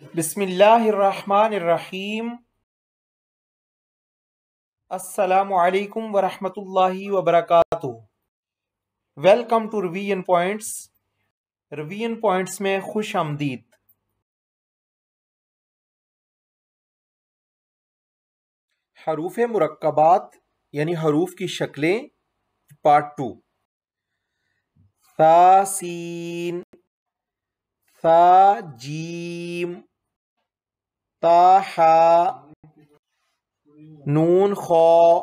بسم اللہ الرحمن الرحیم۔ السلام علیکم ورحمۃ اللہ وبرکاتہ۔ Welcome to revision points. Revision points میں خوش آمدید۔ حروف مرکبات یعنی حروف کی شکلیں، پارٹ 2۔ ثا سین، ثا جیم، تا حا، نون خا،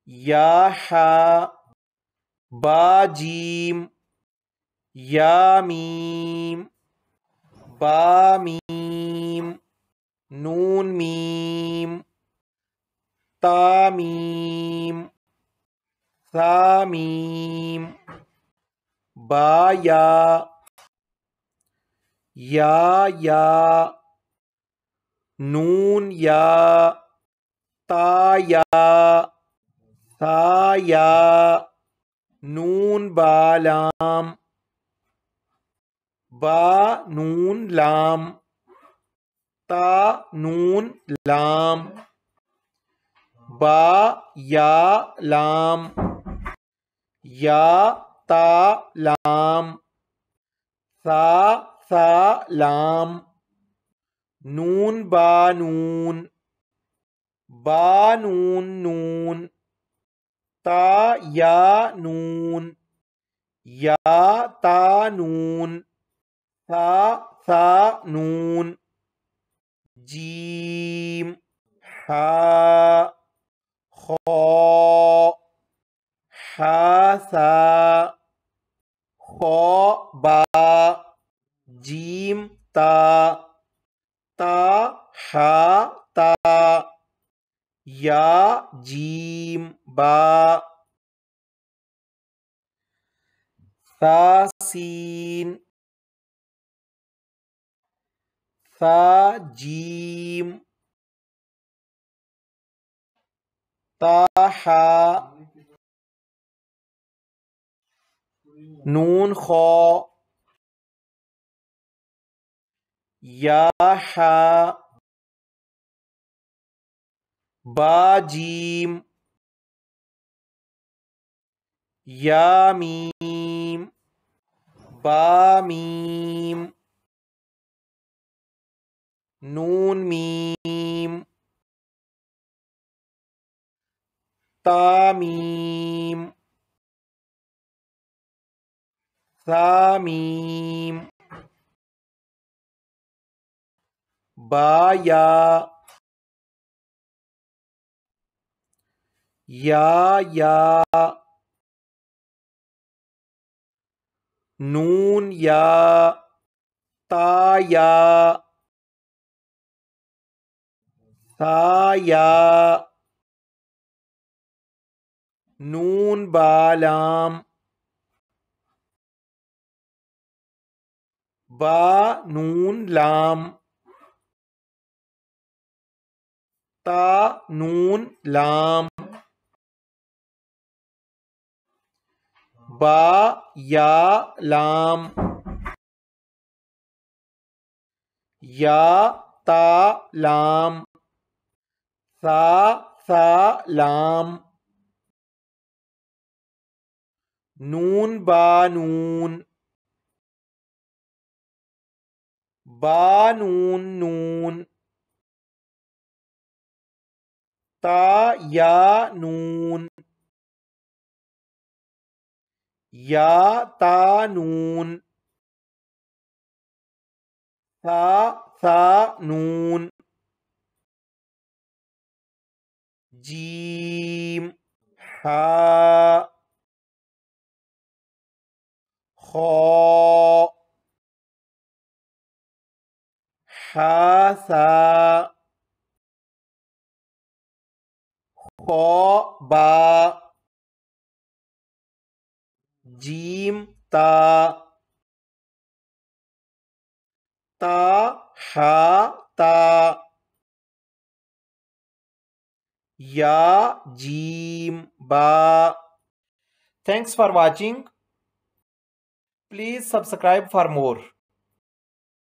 یا حا، با جیم، یا میم، با میم، نون میم، تا میم، ثا میم، با یا، نون یا، تا یا، ثا یا، نون با لام، با نون لام، تا نون لام، با یا لام، یا تا لام، ثا لام، نون با نون، با نون نون، تا یا نون، یا تا نون، ثا نون، جیم، حا، خا، حا ثا، خا با، جیم تا، تا حا تا، یا جیم با، ثا سین، ثا جیم، تا حا، نون خا، یا حا، با جیم، یا میم، با میم، نون میم، تا میم، ثا میم، با یا، نون یا، تا یا، ثا یا، نون با لام، با نون لام، تا نون لام، با یا لام، یا تا لام، ثا لام، نون با نون، با نون نون، تا یا نون، یا تا نون، ثا نون، جیم، حا، خا، حا ثا، خا با، جیم تا، تا حا تا، یا جیم با۔ Thanks for watching. Please subscribe for more.